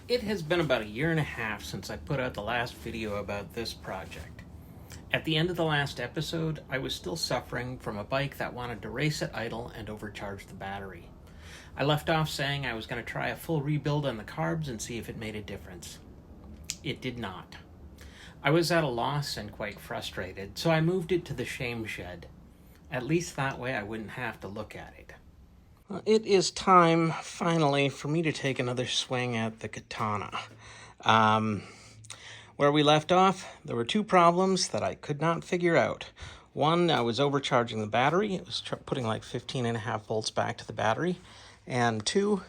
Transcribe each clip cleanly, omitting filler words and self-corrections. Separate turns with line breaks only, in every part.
It has been about 1.5 years since I put out the last video about this project. At the end of the last episode, I was still suffering from a bike that wanted to race at idle and overcharge the battery. I left off saying I was going to try a full rebuild on the carbs and see if it made a difference. It did not. I was at a loss and quite frustrated, so I moved it to the shame shed. At least that way I wouldn't have to look at it. It is time, finally, for me to take another swing at the Katana. Where we left off, there were two problems that I could not figure out. One, I was overcharging the battery. It was putting like 15.5 volts back to the battery. And two,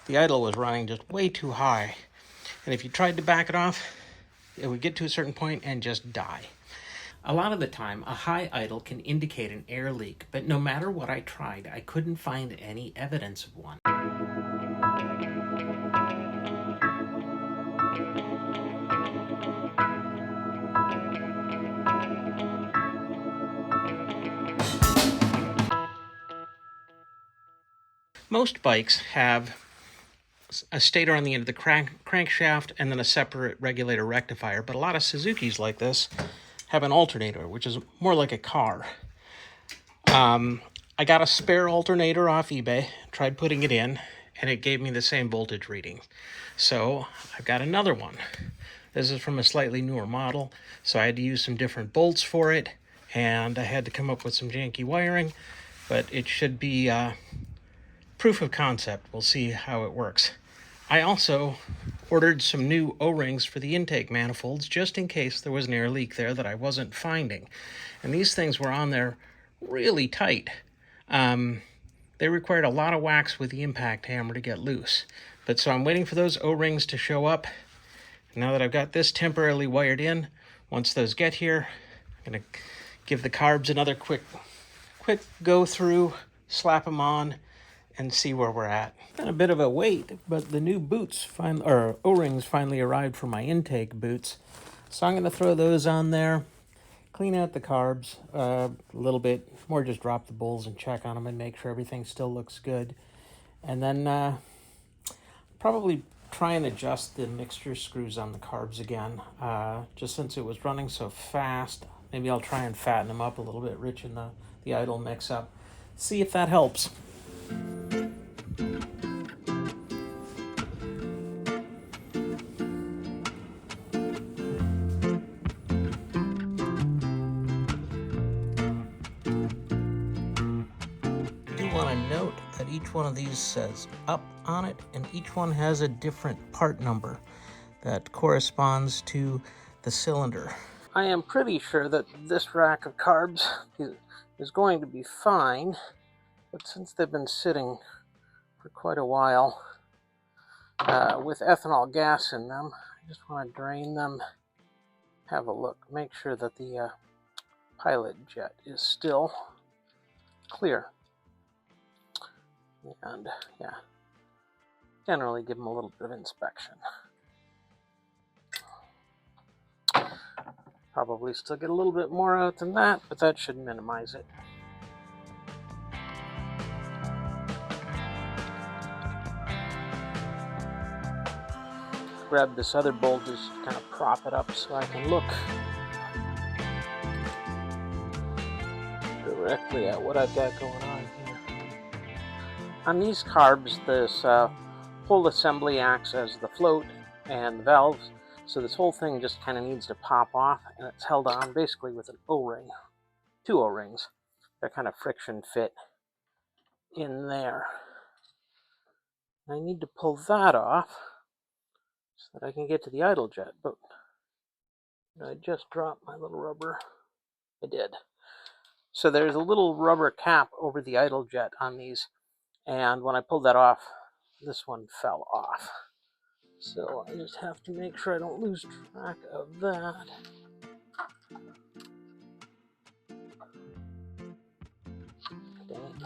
the idle was running just way too high. And if you tried to back it off, it would get to a certain point and just die. A lot of the time, a high idle can indicate an air leak, but no matter what I tried, I couldn't find any evidence of one. Most bikes have a stator on the end of the crankshaft and then a separate regulator rectifier, but a lot of Suzukis like this have an alternator, which is more like a car. I got a spare alternator off eBay, tried putting it in, and it gave me the same voltage reading. So I've got another one. This is from a slightly newer model, so I had to use some different bolts for it, and I had to come up with some janky wiring, but it should be proof of concept. We'll see how it works. I also ordered some new O-rings for the intake manifolds just in case there was an air leak there that I wasn't finding. And these things were on there really tight. They required a lot of wax with the impact hammer to get loose. But so I'm waiting for those O-rings to show up. Now that I've got this temporarily wired in, once those get here, I'm going to give the carbs another quick go through, slap them on, and see where we're at. Been a bit of a wait, but the new boots, O-rings finally arrived for my intake boots. So I'm going to throw those on there, clean out the carbs a little bit, more just drop the bowls and check on them and make sure everything still looks good. And then probably try and adjust the mixture screws on the carbs again, just since it was running so fast. Maybe I'll try and fatten them up a little bit, rich in the idle mix-up. See if that helps. Note that each one of these says up on it, and each one has a different part number that corresponds to the cylinder. I am pretty sure that this rack of carbs is going to be fine, but since they've been sitting for quite a while with ethanol gas in them, I just want to drain them, have a look, make sure that the pilot jet is still clear. And yeah, generally give them a little bit of inspection. Probably still get a little bit more out than that, but that should minimize it. Grab this other bolt just to kind of prop it up so I can look directly at what I've got going on here. On these carbs, this whole assembly acts as the float and the valves, so this whole thing just kind of needs to pop off, and it's held on basically with an O-ring, 2 O-rings. They're kind of friction fit in there. I need to pull that off so that I can get to the idle jet, but I just dropped my little rubber. I did. So there's a little rubber cap over the idle jet on these. And when I pulled that off, this one fell off. So I just have to make sure I don't lose track of that. Dang it.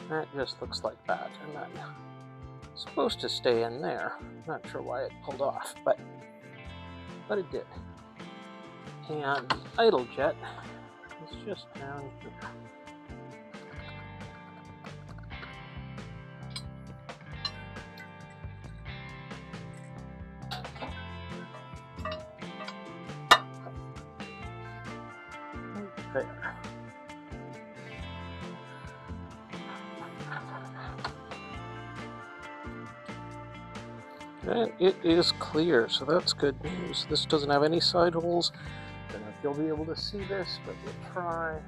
That just looks like that. And that's supposed to stay in there. Not sure why it pulled off, but it did. And the idle jet is just down here. And it is clear, so that's good news. This doesn't have any side holes. I don't know if you'll be able to see this, but we'll try.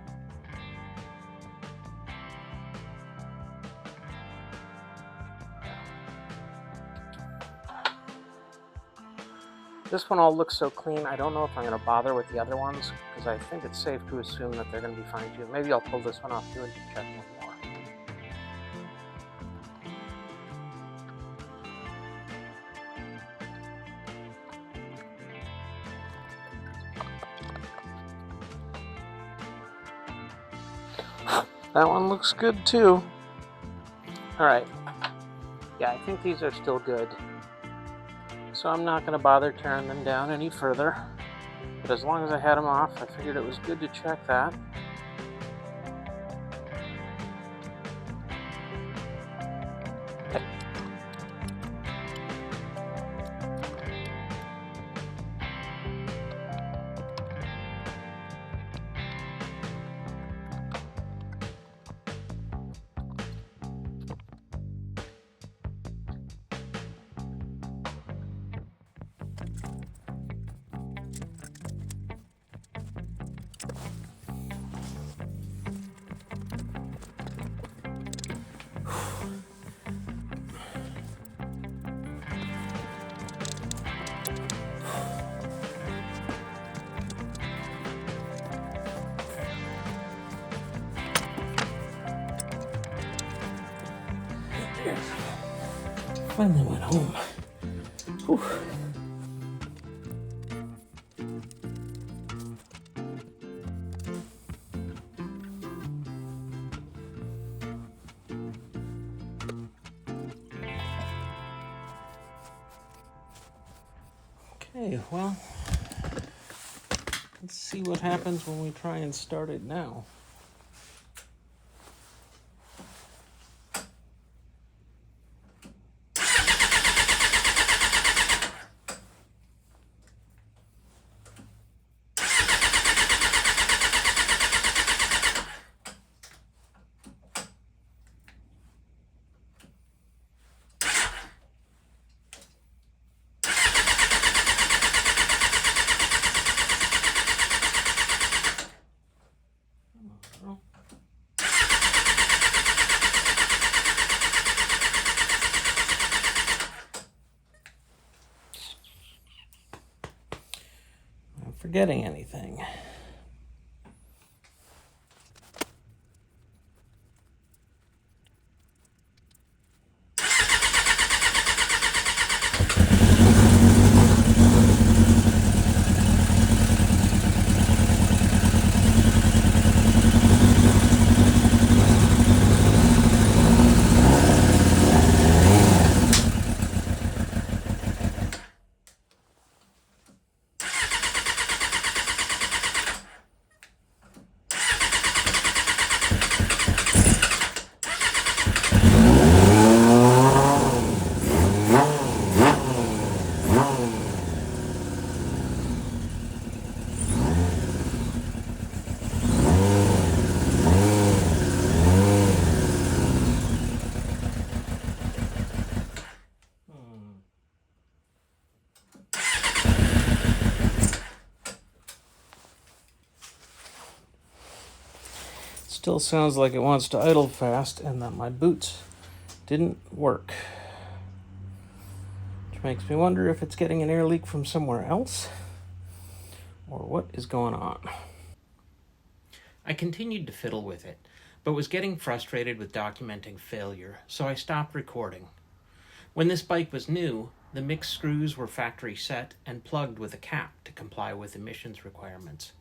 This one all looks so clean, I don't know if I'm going to bother with the other ones, because I think it's safe to assume that they're going to be fine too. Maybe I'll pull this one off too and check one more. That one looks good too. Alright. Yeah, I think these are still good. So I'm not going to bother tearing them down any further. But as long as I had them off, I figured it was good to check that. Finally went home. Whew. Okay, well, let's see what happens when we try and start it now. Forgetting anything. Still sounds like it wants to idle fast and that my boots didn't work. Which makes me wonder if it's getting an air leak from somewhere else or what is going on. I continued to fiddle with it, but was getting frustrated with documenting failure, so I stopped recording. When this bike was new, the mixed screws were factory set and plugged with a cap to comply with emissions requirements.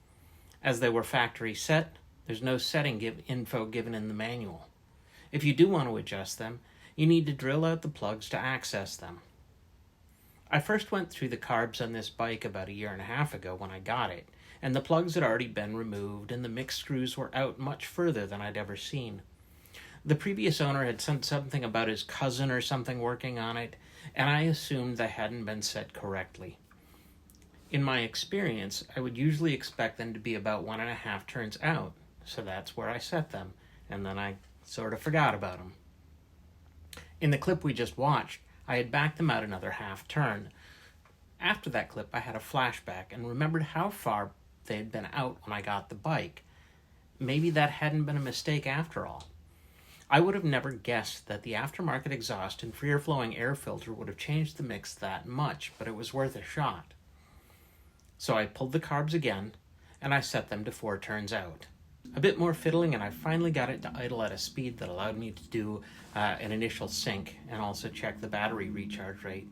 As they were factory set, there's no setting info given in the manual. If you do want to adjust them, you need to drill out the plugs to access them. I first went through the carbs on this bike about 1.5 years ago when I got it, and the plugs had already been removed and the mixed screws were out much further than I'd ever seen. The previous owner had said something about his cousin or something working on it, and I assumed they hadn't been set correctly. In my experience, I would usually expect them to be about 1.5 turns out, so that's where I set them, and then I sort of forgot about them. In the clip we just watched, I had backed them out another half turn. After that clip, I had a flashback and remembered how far they had been out when I got the bike. Maybe that hadn't been a mistake after all. I would have never guessed that the aftermarket exhaust and freer-flowing air filter would have changed the mix that much, but it was worth a shot. So I pulled the carbs again, and I set them to 4 turns out. A bit more fiddling, and I finally got it to idle at a speed that allowed me to do an initial sync and also check the battery recharge rate.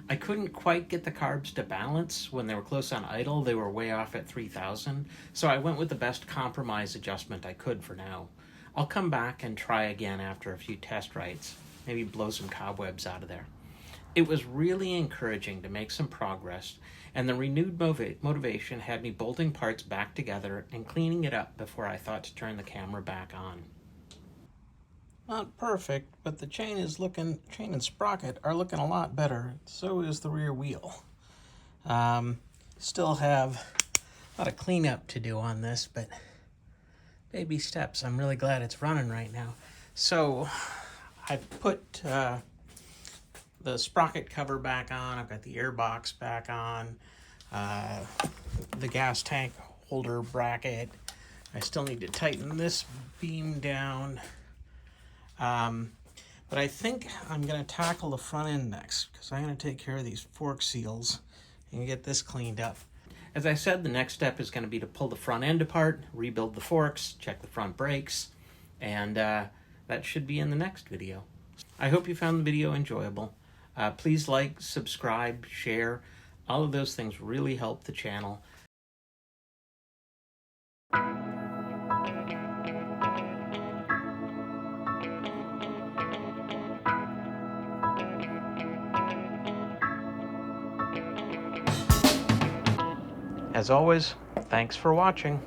I couldn't quite get the carbs to balance. When they were close on idle, they were way off at 3,000, so I went with the best compromise adjustment I could for now. I'll come back and try again after a few test rides, maybe blow some cobwebs out of there. It was really encouraging to make some progress, and the renewed motivation had me bolting parts back together and cleaning it up before I thought to turn the camera back on. Not perfect, but the chain and sprocket are looking a lot better. So is the rear wheel. Still have a lot of cleanup to do on this, but baby steps. I'm really glad it's running right now. So I've put the sprocket cover back on. I've got the air box back on. The gas tank holder bracket. I still need to tighten this beam down. But I think I'm going to tackle the front end next, because I'm going to take care of these fork seals and get this cleaned up. As I said, the next step is going to be to pull the front end apart, rebuild the forks, check the front brakes, and that should be in the next video. I hope you found the video enjoyable. Please like, subscribe, share. All of those things really help the channel. As always, thanks for watching.